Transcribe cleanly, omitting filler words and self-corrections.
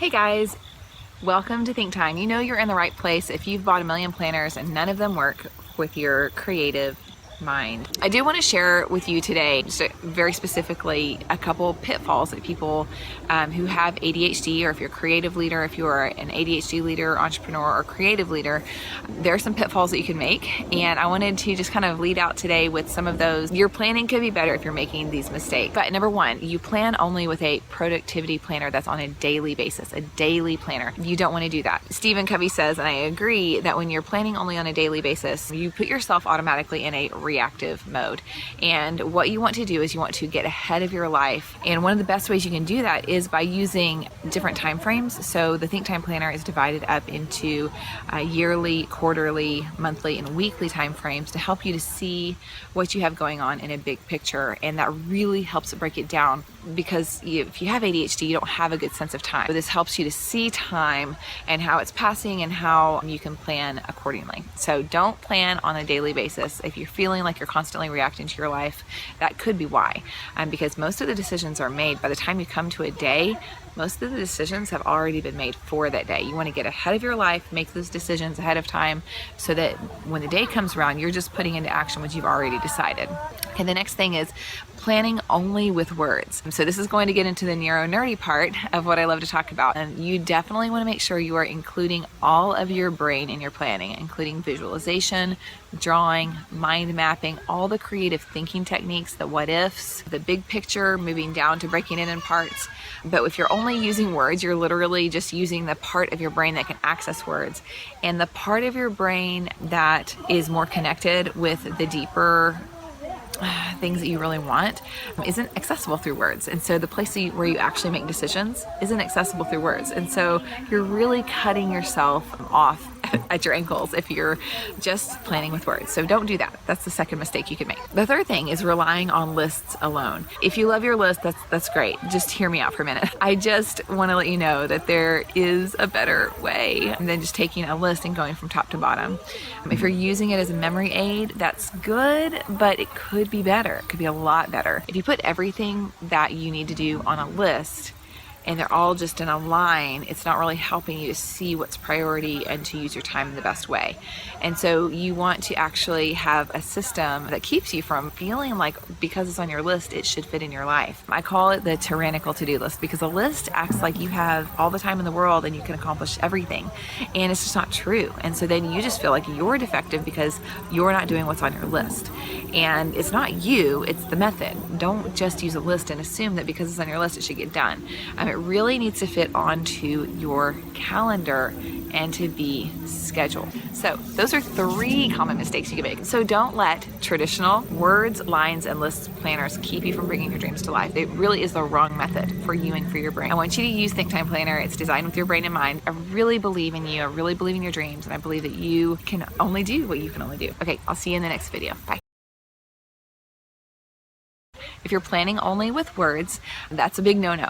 Hey guys, welcome to Think Time. You know you're in the right place if you've bought a million planners and none of them work with your creative mind. I do want to share with you today, just very specifically, a couple pitfalls that people who have ADHD, or if you're a creative leader, if you're an ADHD leader, entrepreneur, or creative leader, there are some pitfalls that you can make. And I wanted to just kind of lead out today with some of those. Your planning could be better if you're making these mistakes. But number one, you plan only with a productivity planner that's on a daily basis, a daily planner. You don't want to do that. Stephen Covey says, and I agree, that when you're planning only on a daily basis, you put yourself automatically in a reactive mode. And what you want to do is you want to get ahead of your life. And one of the best ways you can do that is by using different time frames. So the Think Time Planner is divided up into yearly, quarterly, monthly, and weekly time frames to help you to see what you have going on in a big picture. And that really helps break it down, because if you have ADHD, you don't have a good sense of time. So this helps you to see time and how it's passing and how you can plan accordingly. So don't plan on a daily basis. If you're feeling like you're constantly reacting to your life, that could be why. Because most of the decisions are made by the time you come to a day. Most of the decisions have already been made for that day. You want to get ahead of your life, make those decisions ahead of time, so that when the day comes around, you're just putting into action what you've already decided. And the next thing is planning only with words. So this is going to get into the neuro-nerdy part of what I love to talk about. And you definitely want to make sure you are including all of your brain in your planning, including visualization, drawing, mind mapping, all the creative thinking techniques, the what ifs, the big picture, moving down to breaking it in parts. But if you're only using words, you're literally just using the part of your brain that can access words. And the part of your brain that is more connected with the deeper things that you really want isn't accessible through words. And so the place where you actually make decisions isn't accessible through words. And so you're really cutting yourself off at your ankles if you're just planning with words. So don't do that. That's the second mistake you can make. The third thing is relying on lists alone. If you love your list, that's great. Just hear me out for a minute. I just want to let you know that there is a better way than just taking a list and going from top to bottom. If you're using it as a memory aid, that's good, but it could be better. It could be a lot better. If you put everything that you need to do on a list and they're all just in a line, it's not really helping you to see what's priority and to use your time in the best way. And so you want to actually have a system that keeps you from feeling like because it's on your list, it should fit in your life. I call it the tyrannical to-do list, because a list acts like you have all the time in the world and you can accomplish everything. And it's just not true. And so then you just feel like you're defective because you're not doing what's on your list. And it's not you, it's the method. Don't just use a list and assume that because it's on your list, it should get done. It really needs to fit onto your calendar and to be scheduled. So those are 3 common mistakes you can make. So don't let traditional words, lines, and lists planners keep you from bringing your dreams to life. It really is the wrong method for you and for your brain. I want you to use Think Time Planner. It's designed with your brain in mind. I really believe in you. I really believe in your dreams. And I believe that you can only do what you can only do. Okay, I'll see you in the next video. Bye. If you're planning only with words, that's a big no-no.